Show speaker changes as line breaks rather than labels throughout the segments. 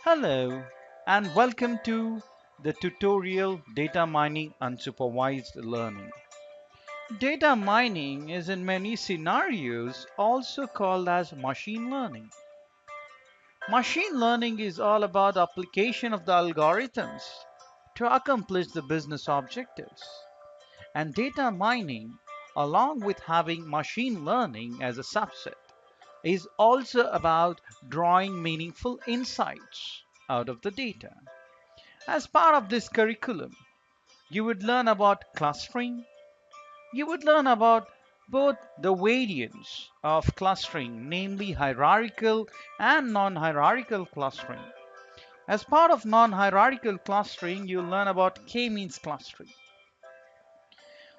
Hello and welcome to the tutorial Data Mining Unsupervised Learning. Data mining is in many scenarios also called as machine learning. Machine learning is all about application of the algorithms to accomplish the business objectives. And data mining, along with having machine learning as a subset, is also about drawing meaningful insights out of the data. As part of this curriculum, you would learn about clustering. You would learn about both the variants of clustering, namely hierarchical and non-hierarchical clustering. As part of non-hierarchical clustering, you'll learn about k-means clustering.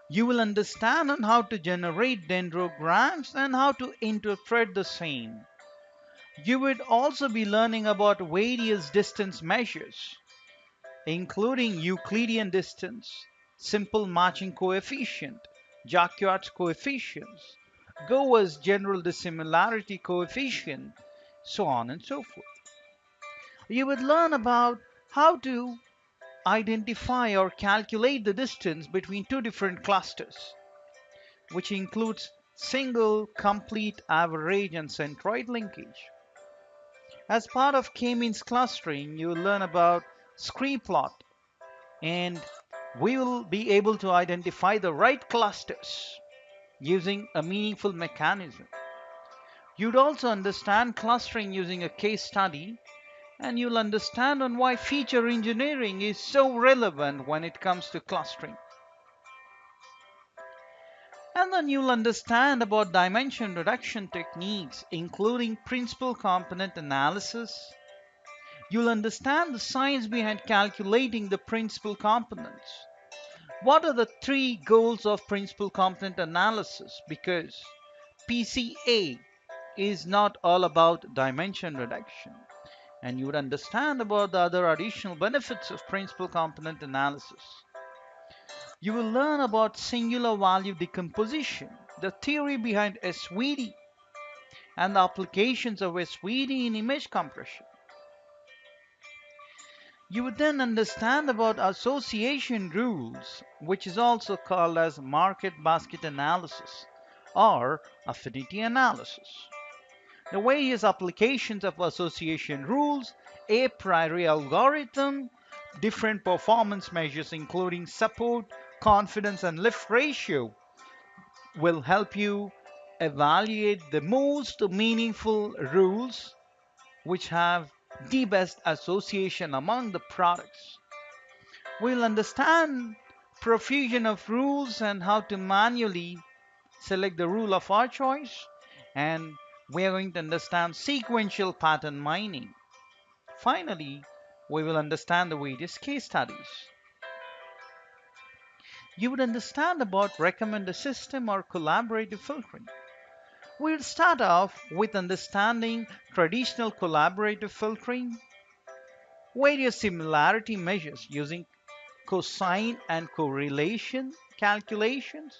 You will understand on how to generate dendrograms and how to interpret the same. You would also be learning about various distance measures, including Euclidean distance, simple matching coefficient, Jacquard's coefficients, Gower's general dissimilarity coefficient, so on and so forth. You would learn about how to identify or calculate the distance between two different clusters, which includes single, complete, average, and centroid linkage. As part of k-means clustering, you will learn about scree plot, and we will be able to identify the right clusters using a meaningful mechanism. You'd also understand clustering using a case study, and you'll understand on why feature engineering is so relevant when it comes to clustering. And then you'll understand about dimension reduction techniques, including principal component analysis. You'll understand the science behind calculating the principal components. What are the three goals of principal component analysis? Because PCA is not all about dimension reduction. And you would understand about the other additional benefits of principal component analysis. You will learn about singular value decomposition, the theory behind SVD, and the applications of SVD in image compression. You would then understand about association rules, which is also called as market basket analysis or affinity analysis. The various applications of association rules, a priori algorithm, different performance measures including support, confidence, and lift ratio will help you evaluate the most meaningful rules which have the best association among the products. We'll understand profusion of rules and how to manually select the rule of our choice, and we are going to understand sequential pattern mining. Finally, we will understand the various case studies. You would understand about recommender system or collaborative filtering. We'll start off with understanding traditional collaborative filtering, various similarity measures using cosine and correlation calculations.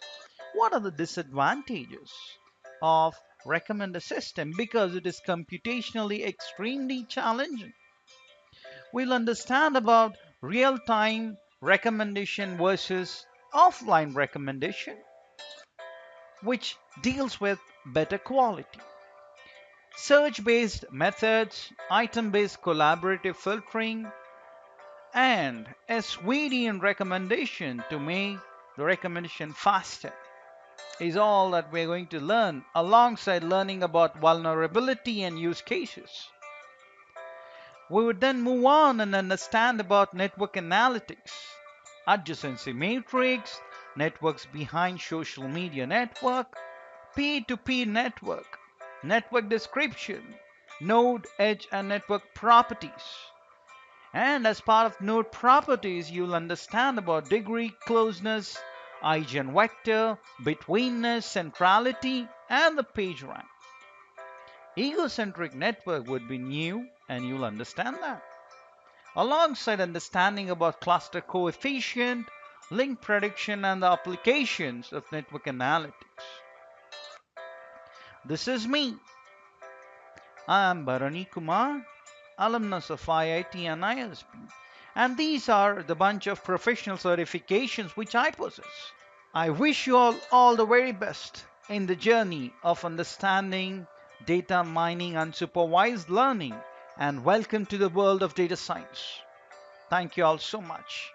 What are the disadvantages of recommender system? Because it is computationally extremely challenging. We'll understand about real-time recommendation versus offline recommendation, which deals with better quality. Search-based methods, item-based collaborative filtering, and SVD in recommendation to make the recommendation faster is all that we're going to learn alongside learning about vulnerability and use cases. We would then move on and understand about network analytics, adjacency matrix, networks behind social media network, peer-to-peer network, network description, node, edge, and network properties. And as part of node properties, you'll understand about degree, closeness, eigenvector, betweenness, centrality, and the page rank. Egocentric network would be new, and you'll understand that. Alongside understanding about cluster coefficient, link prediction, and the applications of network analytics. This is me. I am Bharani Kumar, alumnus of IIT and ISB. And these are the bunch of professional certifications which I possess. I wish you all the very best in the journey of understanding data mining and supervised learning, and welcome to the world of data science. Thank you all so much.